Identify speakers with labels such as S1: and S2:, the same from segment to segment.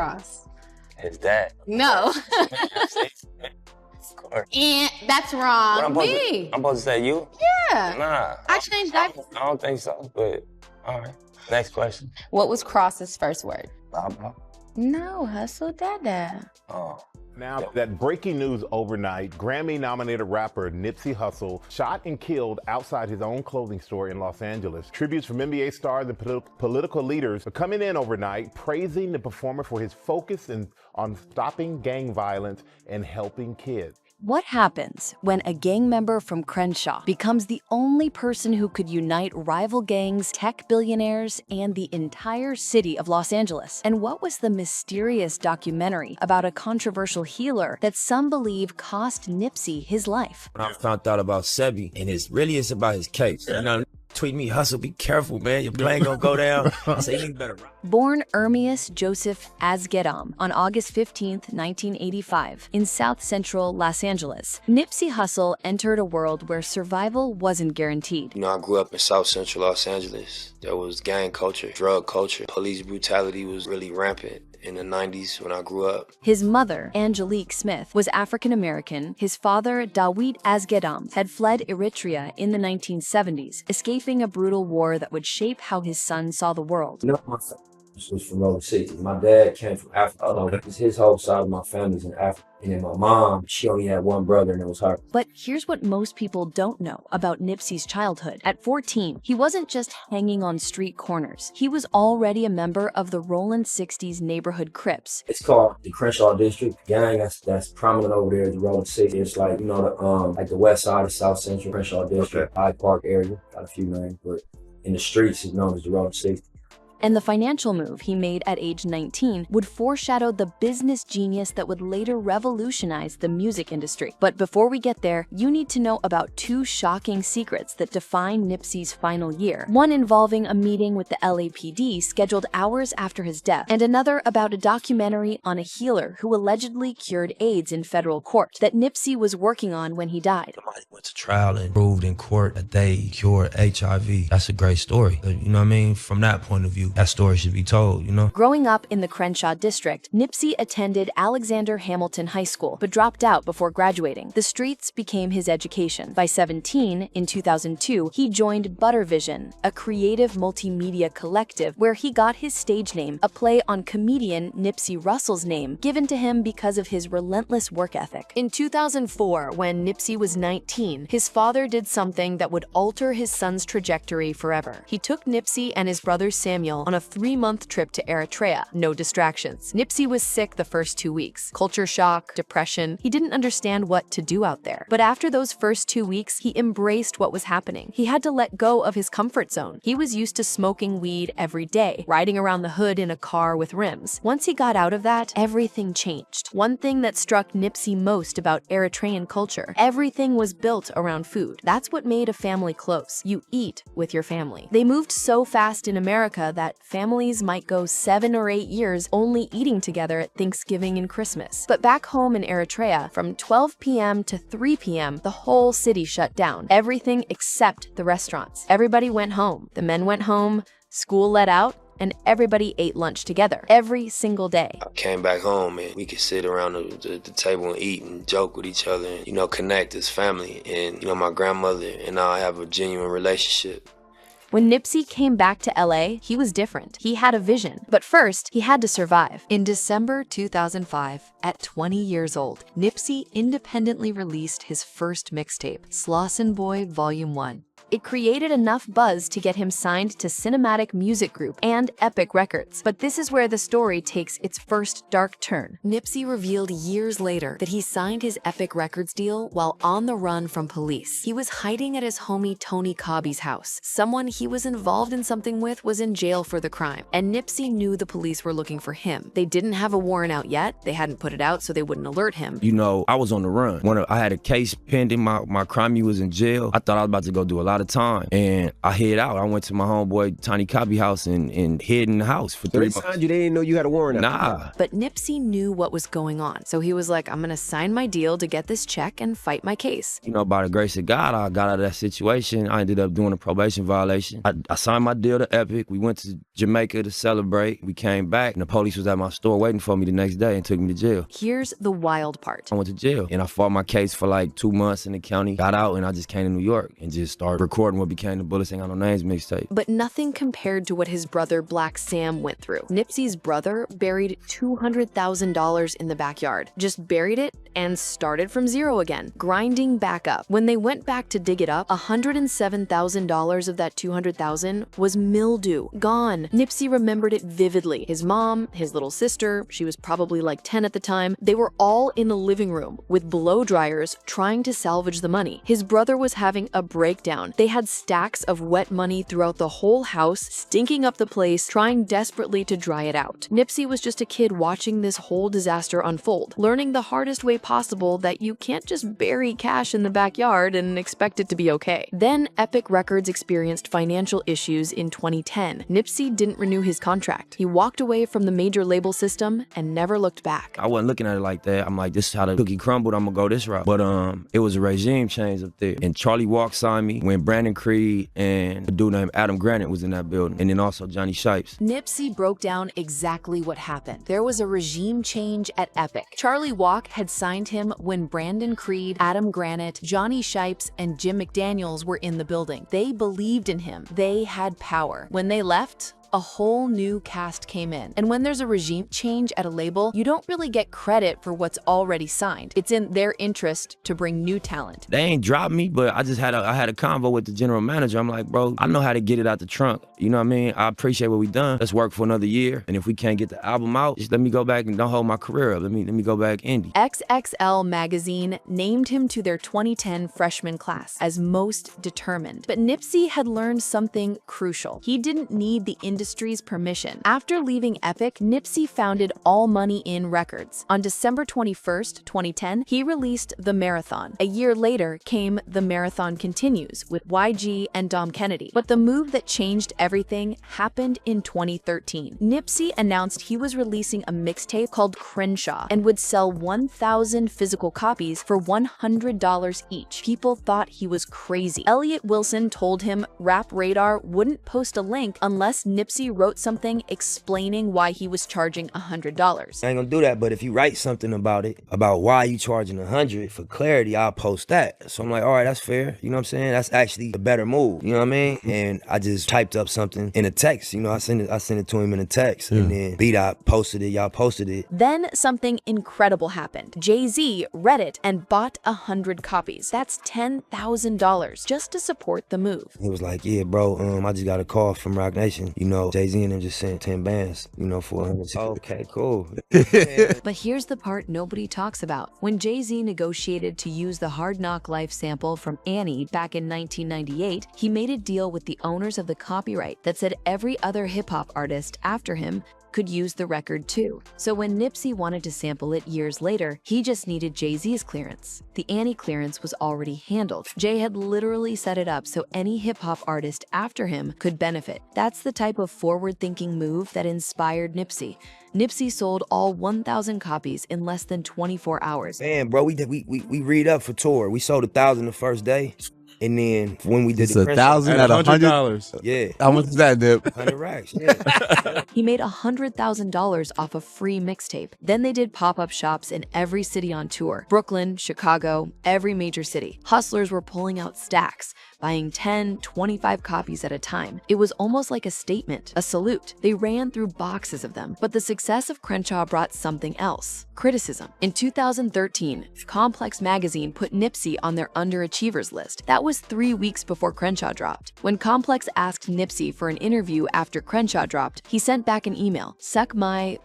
S1: cross.
S2: His dad.
S1: No.
S2: Of course.
S1: And that's wrong.
S2: I'm supposed to say you?
S1: Yeah.
S2: Nah.
S1: I changed that.
S2: I don't think so, but all right. Next question.
S1: What was Cross's first word?
S2: Baba.
S1: No, Hustle Dada.
S2: Oh.
S3: Now, that breaking news overnight, Grammy-nominated rapper Nipsey Hussle shot and killed outside his own clothing store in Los Angeles. Tributes from NBA stars and political leaders are coming in overnight, praising the performer for his focus on stopping gang violence and helping kids.
S4: What happens when a gang member from Crenshaw becomes the only person who could unite rival gangs, tech billionaires, and the entire city of Los Angeles? And what was the mysterious documentary about a controversial healer that some believe cost Nipsey his life?
S5: When I found out about Sebi, and it's about his case. You know, tweet me, Hustle, be careful, man. Your plane gonna go down. I say, you better run.
S4: Born Ermias Joseph Asgedam on August 15, 1985, in South Central Los Angeles, Nipsey Hussle entered a world where survival wasn't guaranteed.
S6: You know, I grew up in South Central Los Angeles. There was gang culture, drug culture. Police brutality was really rampant in the 90s when I grew up.
S4: His mother, Angelique Smith, was African American. His father, Dawit Asgedam, had fled Eritrea in the 1970s, escaping a brutal war that would shape how his son saw the world.
S7: You know, my family was from overseas. My dad came from Africa. His whole side of my family's in Africa. And then my mom, she only had one brother, and it was her.
S4: But here's what most people don't know about Nipsey's childhood. At 14, he wasn't just hanging on street corners. He was already a member of the Rollin' 60s neighborhood Crips.
S7: It's called the Crenshaw District. The gang that's prominent over there is the Rollin' 60. It's like, you know, like the west side of South Central Crenshaw District, Hyde Park area. Got a few names, but in the streets, it's known as the Rollin' 60.
S4: And the financial move he made at age 19 would foreshadow the business genius that would later revolutionize the music industry. But before we get there, you need to know about two shocking secrets that define Nipsey's final year. One involving a meeting with the LAPD scheduled hours after his death, and another about a documentary on a healer who allegedly cured AIDS in federal court that Nipsey was working on when he died.
S5: Somebody went to trial and proved in court that they cured HIV. That's a great story. You know what I mean? From that point of view, that story should be told, you know?
S4: Growing up in the Crenshaw district, Nipsey attended Alexander Hamilton High School, but dropped out before graduating. The streets became his education. By 17, in 2002, he joined Buttervision, a creative multimedia collective where he got his stage name, a play on comedian Nipsey Hussle's name, given to him because of his relentless work ethic. In 2004, when Nipsey was 19, his father did something that would alter his son's trajectory forever. He took Nipsey and his brother Samuel on a 3-month trip to Eritrea. No distractions. Nipsey was sick the first 2 weeks. Culture shock, depression. He didn't understand what to do out there. But after those first 2 weeks, he embraced what was happening. He had to let go of his comfort zone. He was used to smoking weed every day, riding around the hood in a car with rims. Once he got out of that, everything changed. One thing that struck Nipsey most about Eritrean culture: everything was built around food. That's what made a family close. You eat with your family. They moved so fast in America that families might go 7 or 8 years only eating together at Thanksgiving and Christmas. But back home in Eritrea, from 12 p.m. to 3 p.m., the whole city shut down. Everything except the restaurants. Everybody went home. The men went home, school let out, and everybody ate lunch together every single day.
S6: I came back home and we could sit around the table and eat and joke with each other and, you know, connect as family. And, you know, my grandmother and I have a genuine relationship.
S4: When Nipsey came back to LA, he was different. He had a vision. But first, he had to survive. In December 2005, at 20 years old, Nipsey independently released his first mixtape, Slauson Boy Volume 1. It created enough buzz to get him signed to Cinematic Music Group and Epic Records. But this is where the story takes its first dark turn. Nipsey revealed years later that he signed his Epic Records deal while on the run from police. He was hiding at his homie Tony Cobby's house. Someone he was involved in something with was in jail for the crime, and Nipsey knew the police were looking for him. They didn't have a warrant out yet. They hadn't put it out so they wouldn't alert him.
S5: You know, I was on the run. I had a case pending. My crime was in jail. I thought I was about to go do a lot
S6: lot of time. And I hid out. I went to my homeboy Tiny Copy house and hid in the house for 3 months.
S8: They signed you, they didn't know you had a warrant out.
S6: Nah.
S4: But Nipsey knew what was going on, so he was like, I'm gonna sign my deal to get this check and fight my case.
S6: You know, by the grace of God, I got out of that situation. I ended up doing a probation violation. I signed my deal to Epic. We went to Jamaica to celebrate. We came back, and the police was at my store waiting for me the next day and took me to jail.
S4: Here's the wild part.
S6: I went to jail, and I fought my case for like 2 months in the county. Got out, and I just came to New York and just started recording what became the Bullets Ain't Got No Names mixtape.
S4: But nothing compared to what his brother Black Sam went through. Nipsey's brother buried $200,000 in the backyard. Just buried it and started from zero again, grinding back up. When they went back to dig it up, $107,000 of that $200,000 was mildew, gone. Nipsey remembered it vividly. His mom, his little sister, she was probably like 10 at the time, they were all in the living room with blow dryers trying to salvage the money. His brother was having a breakdown. They had stacks of wet money throughout the whole house, stinking up the place, trying desperately to dry it out. Nipsey was just a kid watching this whole disaster unfold, learning the hardest way possible that you can't just bury cash in the backyard and expect it to be okay. Then Epic Records experienced financial issues in 2010. Nipsey didn't renew his contract. He walked away from the major label system and never looked back.
S6: I wasn't looking at it like that. I'm like, this is how the cookie crumbled. I'm gonna go this route. But it was a regime change up there. And Charlie Walk signed me when Brandon Creed and a dude named Adam Granite was in that building. And then also Johnny Shipes.
S4: Nipsey broke down exactly what happened. There was a regime change at Epic. Charlie Walk had signed him when Brandon Creed, Adam Granite, Johnny Shipes, and Jim McDaniels were in the building. They believed in him. They had power. When they left, a whole new cast came in. And when there's a regime change at a label, you don't really get credit for what's already signed. It's in their interest to bring new talent.
S6: They ain't dropped me, but I had a convo with the general manager. I'm like, bro, I know how to get it out the trunk. You know what I mean? I appreciate what we done. Let's work for another year. And if we can't get the album out, just let me go back and don't hold my career up. Let me go back indie.
S4: XXL magazine named him to their 2010 freshman class as most determined. But Nipsey had learned something crucial. He didn't need the industry's permission. After leaving Epic, Nipsey founded All Money In Records. On December 21st, 2010, he released The Marathon. A year later came The Marathon Continues with YG and Dom Kennedy. But the move that changed everything happened in 2013. Nipsey announced he was releasing a mixtape called Crenshaw and would sell 1,000 physical copies for $100 each. People thought he was crazy. Elliot Wilson told him Rap Radar wouldn't post a link unless Nipsey wrote something explaining why he was charging $100.
S6: I ain't gonna do that, but if you write something about it, about why you charging $100 for clarity, I'll post that. So I'm like, all right, that's fair. You know what I'm saying? That's actually a better move. You know what I mean? And I just typed up something in a text. You know, I sent it to him in a text, and then B-Dot posted it. Y'all posted it.
S4: Then something incredible happened. Jay-Z read it and bought 100 copies. That's $10,000 just to support the move.
S6: He was like, yeah, bro, I just got a call from Rock Nation. You know, Jay-Z and them just sent 10 bands, you know, for 100. Okay, cool.
S4: But here's the part nobody talks about. When Jay-Z negotiated to use the Hard Knock Life sample from Annie back in 1998, he made a deal with the owners of the copyright that said every other hip-hop artist after him could use the record too. So when Nipsey wanted to sample it years later, he just needed Jay-Z's clearance. The Annie clearance was already handled. Jay had literally set it up so any hip-hop artist after him could benefit. That's the type of forward-thinking move that inspired Nipsey. Nipsey sold all 1,000 copies in less than 24 hours.
S6: Man, bro, we read up for tour. We sold 1,000 the first day. And then when we did
S9: it's $1,000 at $100.
S6: Yeah.
S9: How much is that, Nip?
S6: 100 racks. Yeah.
S4: He made $100,000 off a free mixtape. Then they did pop-up shops in every city on tour. Brooklyn, Chicago, every major city. Hustlers were pulling out stacks, buying 10, 25 copies at a time. It was almost like a statement, a salute. They ran through boxes of them. But the success of Crenshaw brought something else: criticism. In 2013, Complex magazine put Nipsey on their underachievers list. That was 3 weeks before Crenshaw dropped. When Complex asked Nipsey for an interview after Crenshaw dropped, he sent back an email: "Suck my..."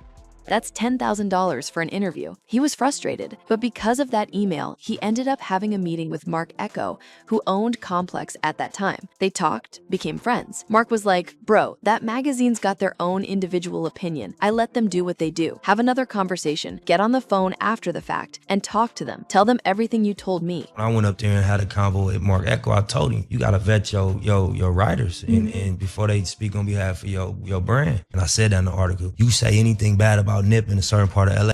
S4: That's $10,000 for an interview. He was frustrated, but because of that email, he ended up having a meeting with Mark Echo, who owned Complex at that time. They talked, became friends. Mark was like, bro, that magazine's got their own individual opinion. I let them do what they do. Have another conversation, get on the phone after the fact, and talk to them. Tell them everything you told me.
S5: When I went up there and had a convo with Mark Echo, I told him, you gotta vet your writers and before they speak on behalf of your brand. And I said that in the article. You say anything bad about Nip in a certain part of LA,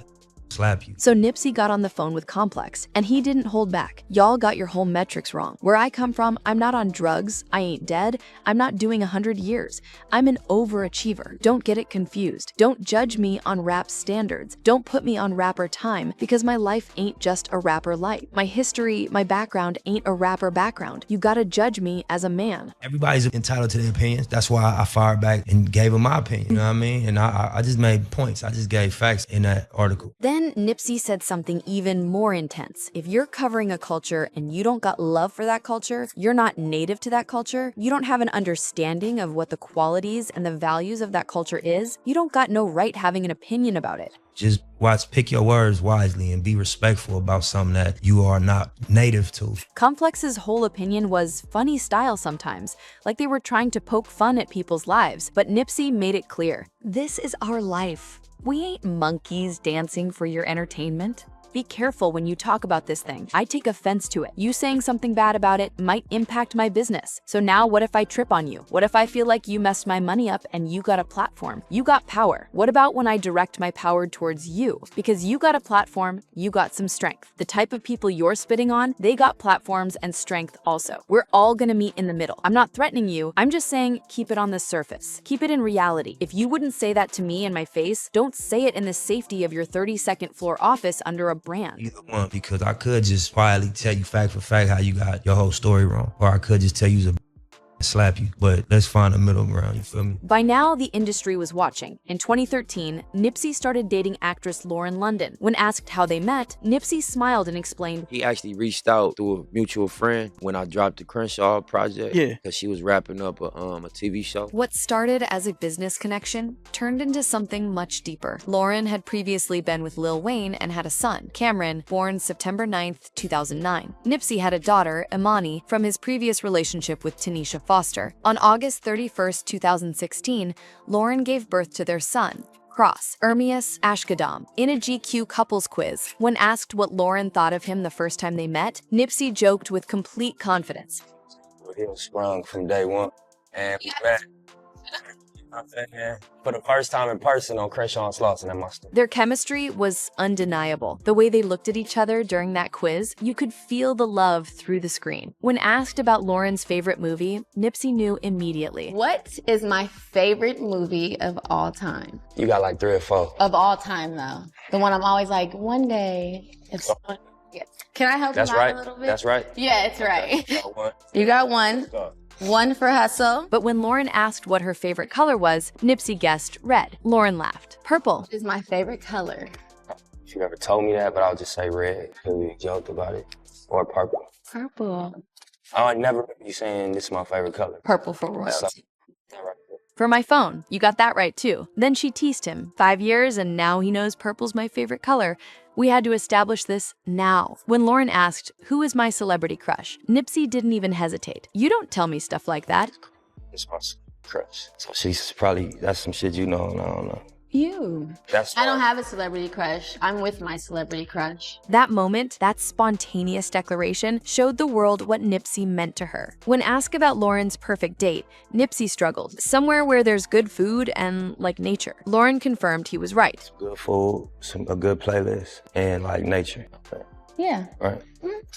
S5: slap you.
S4: So Nipsey got on the phone with Complex, and he didn't hold back. Y'all got your whole metrics wrong. Where I come from, I'm not on drugs, I ain't dead, I'm not doing 100 years. I'm an overachiever. Don't get it confused. Don't judge me on rap standards. Don't put me on rapper time, because my life ain't just a rapper life. My history, my background ain't a rapper background. You gotta judge me as a man.
S5: Everybody's entitled to their opinions. That's why I fired back and gave him my opinion, you know what I mean? And I just made points. I just gave facts in that article.
S4: Then Nipsey said something even more intense. If you're covering a culture and you don't got love for that culture, you're not native to that culture, you don't have an understanding of what the qualities and the values of that culture is, you don't got no right having an opinion about it.
S5: Just pick your words wisely and be respectful about something that you are not native to.
S4: Complex's whole opinion was funny style sometimes, like they were trying to poke fun at people's lives, but Nipsey made it clear. This is our life. We ain't monkeys dancing for your entertainment. Be careful when you talk about this thing. I take offense to it. You saying something bad about it might impact my business. So now what if I trip on you? What if I feel like you messed my money up and you got a platform? You got power. What about when I direct my power towards you? Because you got a platform, you got some strength. The type of people you're spitting on, they got platforms and strength also. We're all gonna meet in the middle. I'm not threatening you. I'm just saying keep it on the surface. Keep it in reality. If you wouldn't say that to me in my face, don't say it in the safety of your 32nd floor office under a brand.
S5: Either one, because I could just quietly tell you fact for fact how you got your whole story wrong, or I could just tell you and slap you, but let's find a middle ground, you feel me?
S4: By now, the industry was watching. In 2013, Nipsey started dating actress Lauren London. When asked how they met, Nipsey smiled and explained,
S6: He actually reached out through a mutual friend when I dropped the Crenshaw project.
S9: Yeah.
S6: Because she was wrapping up a TV show.
S4: what started as a business connection turned into something much deeper. Lauren had previously been with Lil Wayne and had a son, Cameron, born September 9th, 2009. Nipsey had a daughter, Imani, from his previous relationship with Tanisha Foster. On August 31st, 2016, Lauren gave birth to their son, Cross, Ermias Ashkadam. In a GQ couples quiz, when asked what Lauren thought of him the first time they met, Nipsey joked with complete confidence.
S2: He was sprung from day one. And we met. I'm saying, for the first time in person on Crenshaw and Slauson at my store.
S4: Their chemistry was undeniable. The way they looked at each other during that quiz, you could feel the love through the screen. When asked about Lauren's favorite movie, Nipsey knew immediately.
S1: What is my favorite movie of all time?
S2: You got like 3 or 4.
S1: Of all time, though. The one I'm always like, one day, it's fun. Yeah. Can I help
S2: That's
S1: you out
S2: right.
S1: a little bit?
S2: That's right.
S1: Yeah, it's right.
S2: You got one.
S1: You got one.
S2: Let's go.
S1: One for Hustle.
S4: But when Lauren asked what her favorite color was, Nipsey guessed red. Lauren laughed. Purple.
S1: Is my favorite color.
S2: If you ever told me that, but I'll just say red because we joked about it. Or purple.
S1: Purple.
S2: I never remember you saying this is my favorite color.
S1: Purple for royalty.
S4: For my phone. You got that right too. Then she teased him. 5 years and now he knows purple's my favorite color. We had to establish this now. When Lauren asked, who is my celebrity crush? Nipsey didn't even hesitate. You don't tell me stuff like that.
S2: It's my crush. So she's probably, that's some shit you know, and I don't know.
S1: You.
S2: That's
S1: I don't have a celebrity crush. I'm with my celebrity crush.
S4: That moment, that spontaneous declaration, showed the world what Nipsey meant to her. When asked about Lauren's perfect date, Nipsey struggled. Somewhere where there's good food and, like, nature. Lauren confirmed he was right.
S2: Good food, a good playlist, and like nature.
S1: Yeah.
S2: Right.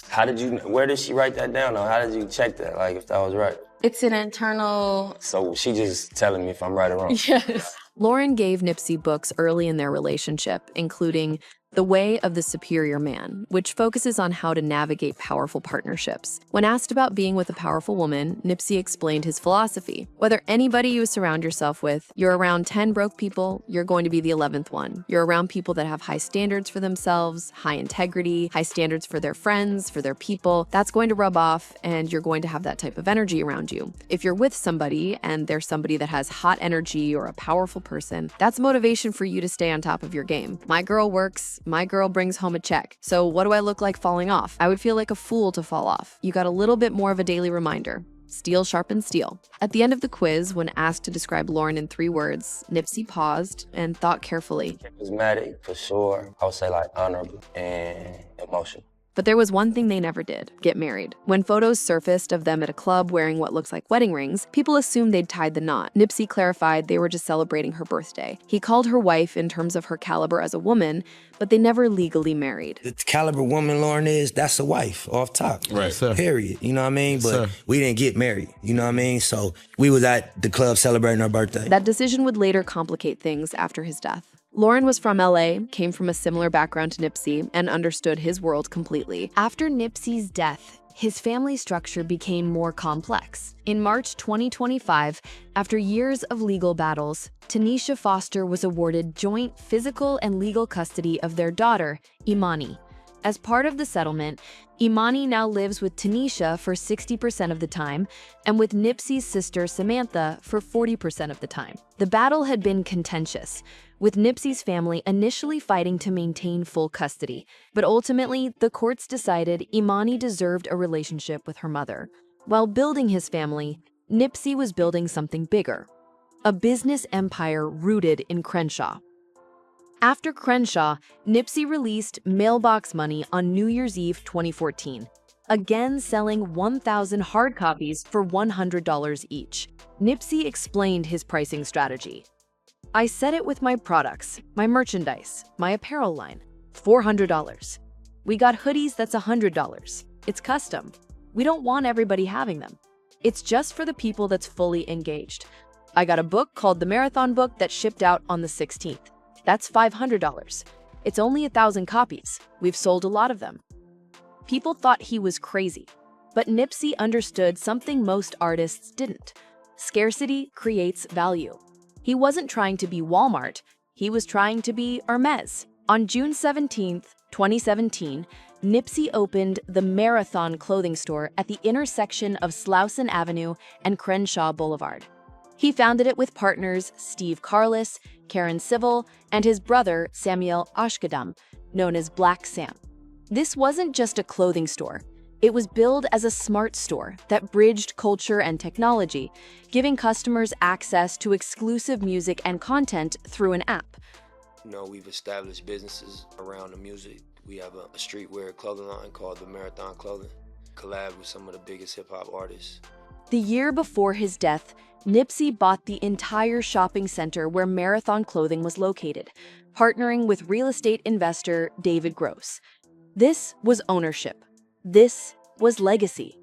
S2: How did you, where did she write that down though? How did you check that, like if that was right?
S1: It's an internal...
S2: So she just telling me if I'm right or wrong?
S1: Yes.
S4: Lauren gave Nipsey books early in their relationship, including The Way of the Superior Man, which focuses on how to navigate powerful partnerships. When asked about being with a powerful woman, Nipsey explained his philosophy. Whether anybody you surround yourself with, you're around 10 broke people, you're going to be the 11th one. You're around people that have high standards for themselves, high integrity, high standards for their friends, for their people. That's going to rub off, and you're going to have that type of energy around you. If you're with somebody and they're somebody that has hot energy or a powerful person, that's motivation for you to stay on top of your game. My girl works, my girl brings home a check. So what do I look like falling off? I would feel like a fool to fall off. You got a little bit more of a daily reminder. Steel sharpens steel. At the end of the quiz, when asked to describe Lauren in 3 words, Nipsey paused and thought carefully.
S2: Charismatic, for sure. I would say like honorable and emotional.
S4: But there was one thing they never did: get married. When photos surfaced of them at a club wearing what looks like wedding rings, people assumed they'd tied the knot. Nipsey clarified they were just celebrating her birthday. He called her wife in terms of her caliber as a woman, but they never legally married.
S6: The caliber woman Lauren is, that's a wife, off top.
S9: Right, sir.
S6: Period. You know what I mean?
S9: Yes,
S6: but
S9: sir.
S6: we didn't get married. You know what I mean? So we was at the club celebrating her birthday.
S4: That decision would later complicate things after his death. Lauren was from LA, came from a similar background to Nipsey, and understood his world completely. After Nipsey's death, his family structure became more complex. In March 2025, after years of legal battles, Tanisha Foster was awarded joint physical and legal custody of their daughter, Imani. As part of the settlement, Imani now lives with Tanisha for 60% of the time and with Nipsey's sister Samantha for 40% of the time. The battle had been contentious, with Nipsey's family initially fighting to maintain full custody, but ultimately the courts decided Imani deserved a relationship with her mother. While building his family, Nipsey was building something bigger, a business empire rooted in Crenshaw. After Crenshaw, Nipsey released Mailbox Money on New Year's Eve 2014, again selling 1,000 hard copies for $100 each. Nipsey explained his pricing strategy. I said it with my products, my merchandise, my apparel line, $400. We got hoodies that's $100. It's custom. We don't want everybody having them. It's just for the people that's fully engaged. I got a book called The Marathon Book that shipped out on the 16th. That's $500. It's only 1,000 copies. We've sold a lot of them. People thought he was crazy, but Nipsey understood something most artists didn't. Scarcity creates value. He wasn't trying to be Walmart, he was trying to be Hermes. On June 17, 2017, Nipsey opened the Marathon clothing store at the intersection of Slauson Avenue and Crenshaw Boulevard. He founded it with partners Steve Carless, Karen Civil, and his brother Samuel Ashkadam, known as Black Sam. This wasn't just a clothing store. It was billed as a smart store that bridged culture and technology, giving customers access to exclusive music and content through an app.
S6: You know, we've established businesses around the music. We have a streetwear clothing line called the Marathon Clothing, collab with some of the biggest hip-hop artists.
S4: The year before his death, Nipsey bought the entire shopping center where Marathon Clothing was located, partnering with real estate investor David Gross. This was ownership. This was legacy.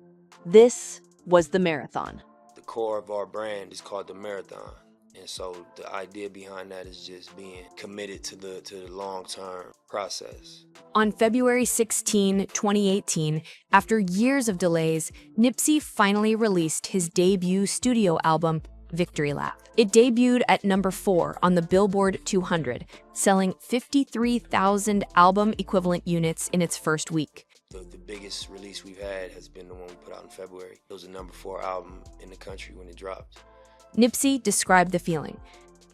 S4: This was the Marathon.
S6: The core of our brand is called the Marathon. And so the idea behind that is just being committed to the long-term process.
S4: On February 16, 2018, after years of delays, Nipsey finally released his debut studio album, Victory Lap. It debuted at number 4 on the Billboard 200, selling 53,000 album equivalent units in its first week.
S6: The biggest release we've had has been the one we put out in February. It was the number 4 album in the country when it dropped.
S4: Nipsey described the feeling.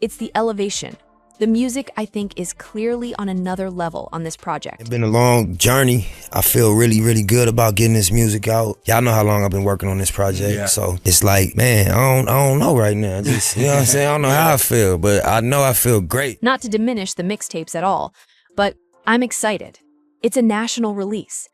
S4: It's the elevation. The music, I think, is clearly on another level on this project.
S6: It's been a long journey. I feel really, really good about getting this music out. Y'all know how long I've been working on this project. So it's like, man, I don't know right now. Just, you know what I'm saying? I don't know how I feel, but I know I feel great.
S4: Not to diminish the mixtapes at all, but I'm excited. It's a national release.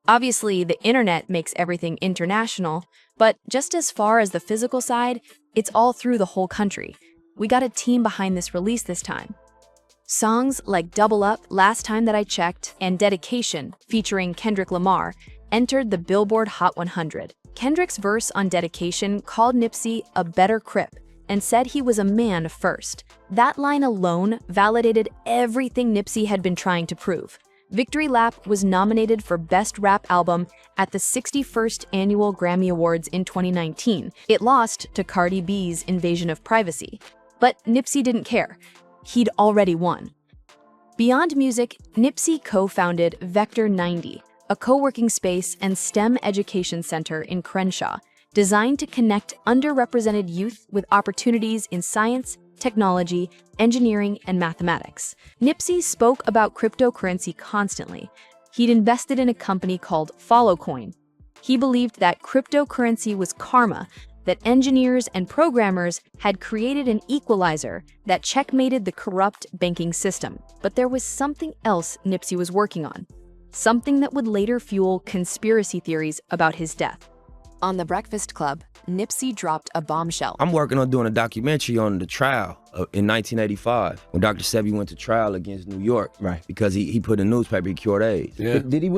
S4: Obviously, the internet makes everything international, but just as far as the physical side, it's all through the whole country. We got a team behind this release this time. Songs like Double Up, Last Time That I Checked, and Dedication, featuring Kendrick Lamar, entered the Billboard Hot 100. Kendrick's verse on Dedication called Nipsey a better Crip and said he was a man first. That line alone validated everything Nipsey had been trying to prove. Victory Lap was nominated for Best Rap Album at the 61st Annual Grammy Awards in 2019. It lost to Cardi B's Invasion of Privacy. But Nipsey didn't care. He'd already won. Beyond music, Nipsey co-founded Vector 90, a co-working space and STEM education center in Crenshaw, designed to connect underrepresented youth with opportunities in science, technology, engineering, and mathematics. Nipsey spoke about cryptocurrency constantly. He'd invested in a company called Followcoin. He believed that cryptocurrency was karma, that engineers and programmers had created an equalizer that checkmated the corrupt banking system. But there was something else Nipsey was working on, something that would later fuel conspiracy theories about his death. On The Breakfast Club, Nipsey dropped a bombshell.
S6: I'm working on doing a documentary on the trial in 1985 when Dr. Sebi went to trial against New York.
S8: Right.
S6: Because he put in the newspaper he cured AIDS.
S9: Yeah.
S8: Did he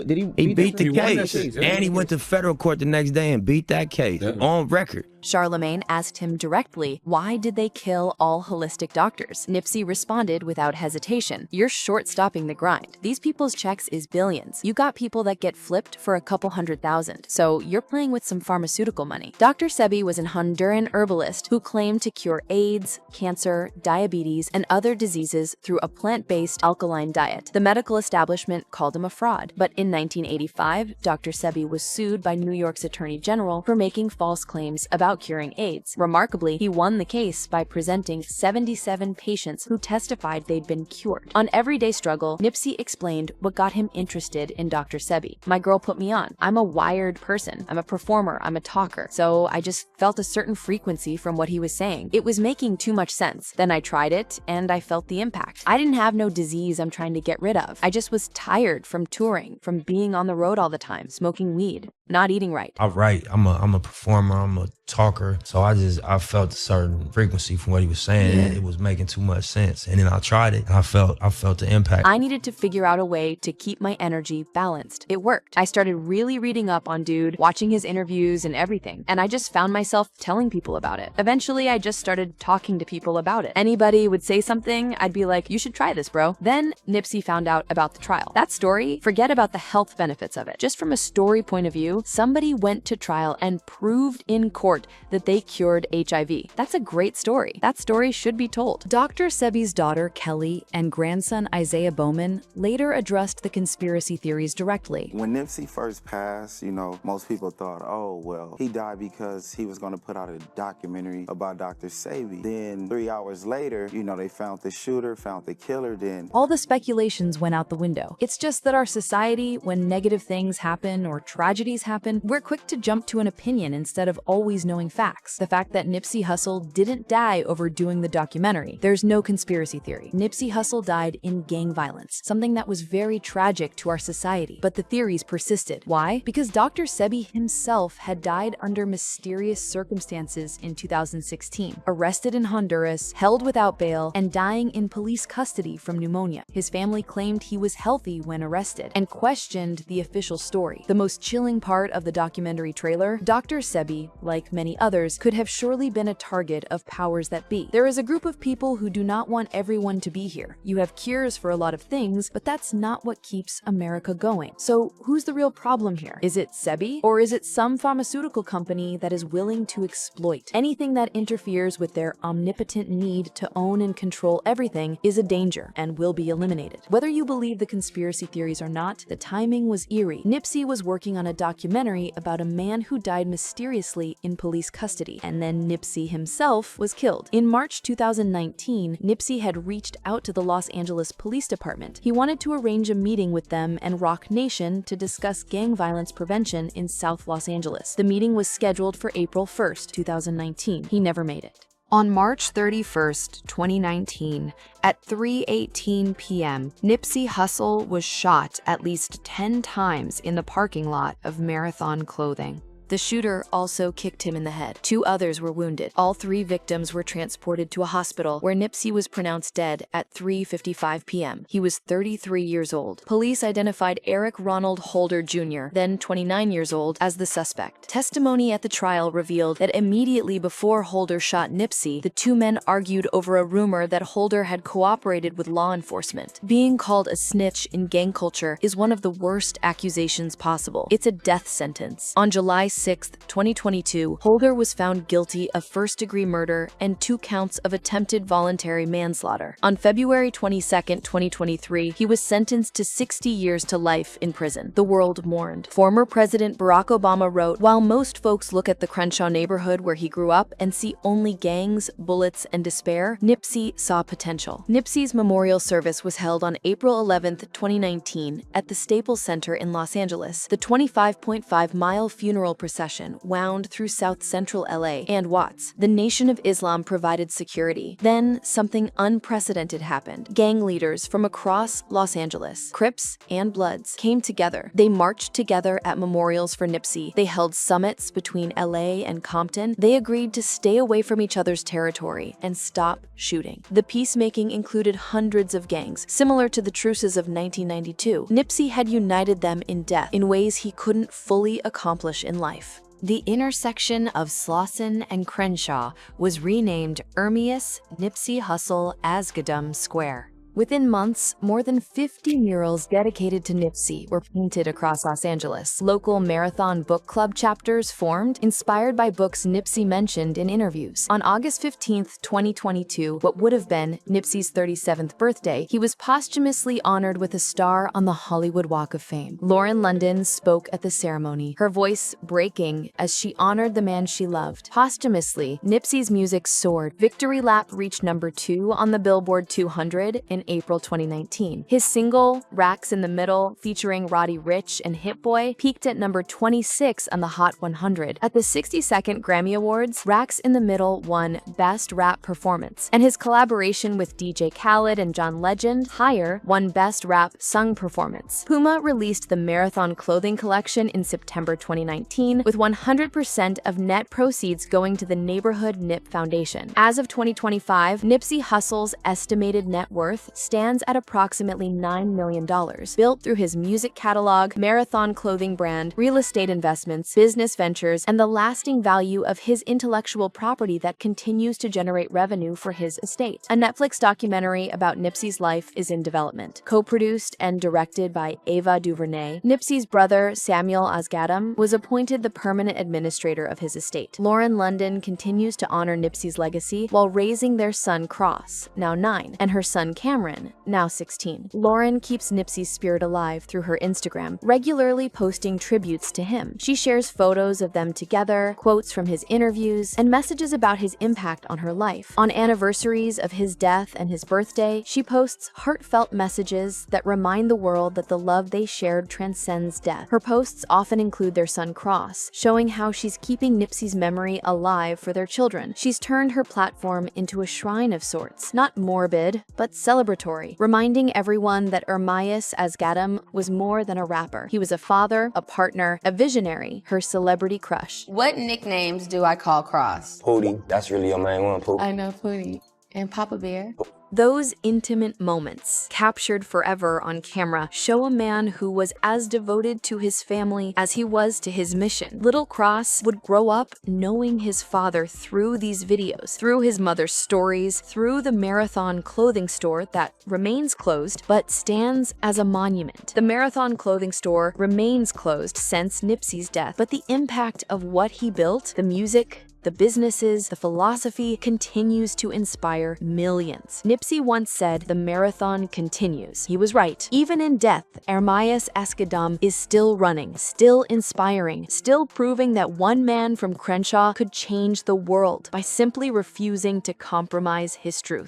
S6: beat the case.
S9: Yeah.
S6: And he went to federal court the next day and beat that case on record.
S4: Charlemagne asked him directly, why did they kill all holistic doctors? Nipsey responded without hesitation, you're short-stopping the grind. These people's checks is billions. You got people that get flipped for a couple $100,000, so you're playing with some pharmaceutical money. Dr. Sebi was an Honduran herbalist who claimed to cure AIDS, cancer, diabetes, and other diseases through a plant-based alkaline diet. The medical establishment called him a fraud, but in 1985, Dr. Sebi was sued by New York's Attorney General for making false claims about curing AIDS. Remarkably, he won the case by presenting 77 patients who testified they'd been cured. On Everyday Struggle, Nipsey explained what got him interested in Dr. Sebi. My girl put me on. I'm a wired person. I'm a performer. I'm a talker. So I just felt a certain frequency from what he was saying. It was making too much sense. Then I tried it, and I felt the impact. I didn't have no disease I'm trying to get rid of. I just was tired from touring, from being on the road all the time, smoking weed, not eating right.
S5: I write. I'm a performer. I'm a talker. So I felt a certain frequency from what he was saying. It was making too much sense. And then I tried it and I felt the impact.
S4: I needed to figure out a way to keep my energy balanced. It worked. I started really reading up on dude, watching his interviews and everything. And I just found myself telling people about it. Eventually, I just started talking to people about it. Anybody would say something, I'd be like, you should try this, bro. Then Nipsey found out about the trial. That story, forget about the health benefits of it. Just from a story point of view, somebody went to trial and proved in court that they cured HIV. That's a great story. That story should be told. Dr. Sebi's daughter, Kelly, and grandson, Isaiah Bowman, later addressed the conspiracy theories directly.
S10: When Nipsey first passed, most people thought, oh, well, he died because he was going to put out a documentary about Dr. Sebi. Then 3 hours later, they found the shooter, found the killer, then
S4: all the speculations went out the window. It's just that our society, when negative things happen or tragedies happen, we're quick to jump to an opinion instead of always knowing facts. The fact that Nipsey Hussle didn't die over doing the documentary. There's no conspiracy theory. Nipsey Hussle died in gang violence, something that was very tragic to our society. But the theories persisted. Why? Because Dr. Sebi himself had died under mysterious circumstances in 2016, arrested in Honduras, held without bail, and dying in police custody from pneumonia. His family claimed he was healthy when arrested and questioned the official story. The most chilling part of the documentary trailer, Dr. Sebi, like many others, could have surely been a target of powers that be. There is a group of people who do not want everyone to be here. You have cures for a lot of things, but that's not what keeps America going. So who's the real problem here? Is it Sebi, or is it some pharmaceutical company that is willing to exploit? Anything that interferes with their omnipotent need to own and control everything is a danger and will be eliminated. Whether you believe the conspiracy theories or not, the timing was eerie. Nipsey was working on a documentary about a man who died mysteriously in police custody, and then Nipsey himself was killed. In March 2019, Nipsey had reached out to the Los Angeles Police Department. He wanted to arrange a meeting with them and Rock Nation to discuss gang violence prevention in South Los Angeles. The meeting was scheduled for April 1st, 2019. He never made it. On March 31st, 2019, at 3:18 p.m., Nipsey Hussle was shot at least 10 times in the parking lot of Marathon Clothing. The shooter also kicked him in the head. 2 others were wounded. All 3 victims were transported to a hospital where Nipsey was pronounced dead at 3:55 p.m. He was 33 years old. Police identified Eric Ronald Holder Jr., then 29 years old, as the suspect. Testimony at the trial revealed that immediately before Holder shot Nipsey, the 2 men argued over a rumor that Holder had cooperated with law enforcement. Being called a snitch in gang culture is one of the worst accusations possible. It's a death sentence. On July 6, 2022, Holder was found guilty of first-degree murder and 2 counts of attempted voluntary manslaughter. On February 22, 2023, he was sentenced to 60 years to life in prison. The world mourned. Former President Barack Obama wrote, "While most folks look at the Crenshaw neighborhood where he grew up and see only gangs, bullets, and despair, Nipsey saw potential." Nipsey's memorial service was held on April 11, 2019, at the Staples Center in Los Angeles. The 25.5-mile funeral procession wound through South Central LA and Watts. The Nation of Islam provided security. Then, something unprecedented happened. Gang leaders from across Los Angeles, Crips and Bloods, came together. They marched together at memorials for Nipsey. They held summits between LA and Compton. They agreed to stay away from each other's territory and stop shooting. The peacemaking included hundreds of gangs, similar to the truces of 1992. Nipsey had united them in death in ways he couldn't fully accomplish in life. The intersection of Slauson and Crenshaw was renamed Ermias Nipsey Hussle Asghedom Square. Within months, more than 50 murals dedicated to Nipsey were painted across Los Angeles. Local marathon book club chapters formed, inspired by books Nipsey mentioned in interviews. On August 15, 2022, what would have been Nipsey's 37th birthday, he was posthumously honored with a star on the Hollywood Walk of Fame. Lauren London spoke at the ceremony, her voice breaking as she honored the man she loved. Posthumously, Nipsey's music soared. Victory Lap reached number 2 on the Billboard 200 in April 2019. His single, Racks in the Middle, featuring Roddy Ricch and Hit Boy, peaked at number 26 on the Hot 100. At the 62nd Grammy Awards, Racks in the Middle won Best Rap Performance, and his collaboration with DJ Khaled and John Legend, Higher, won Best Rap Sung Performance. Puma released the Marathon clothing collection in September 2019, with 100% of net proceeds going to the Neighborhood Nip Foundation. As of 2025, Nipsey Hussle's estimated net worth stands at approximately $9 million, built through his music catalog, Marathon clothing brand, real estate investments, business ventures, and the lasting value of his intellectual property that continues to generate revenue for his estate. A Netflix documentary about Nipsey's life is in development. Co-produced and directed by Ava DuVernay, Nipsey's brother, Samuel Asghedom, was appointed the permanent administrator of his estate. Lauren London continues to honor Nipsey's legacy while raising their son Cross, now 9, and her son Cameron, now 16. Lauren keeps Nipsey's spirit alive through her Instagram, regularly posting tributes to him. She shares photos of them together, quotes from his interviews, and messages about his impact on her life. On anniversaries of his death and his birthday, she posts heartfelt messages that remind the world that the love they shared transcends death. Her posts often include their son Cross, showing how she's keeping Nipsey's memory alive for their children. She's turned her platform into a shrine of sorts, not morbid, but celebratory, reminding everyone that Ermias Asghedom was more than a rapper. He was a father, a partner, a visionary, her celebrity crush.
S1: What nicknames do I call Cross?
S2: Pootie, that's really your main one, Pootie.
S1: I know Pootie. And Papa Bear.
S4: Those intimate moments, captured forever on camera, show a man who was as devoted to his family as he was to his mission. Little Cross would grow up knowing his father through these videos, through his mother's stories, through the Marathon clothing store that remains closed but stands as a monument. The Marathon clothing store remains closed since Nipsey's death, but the impact of what he built, the music, the businesses, the philosophy, continues to inspire millions. Nipsey once said, "The marathon continues." He was right. Even in death, Ermias Asghedom is still running, still inspiring, still proving that one man from Crenshaw could change the world by simply refusing to compromise his truth.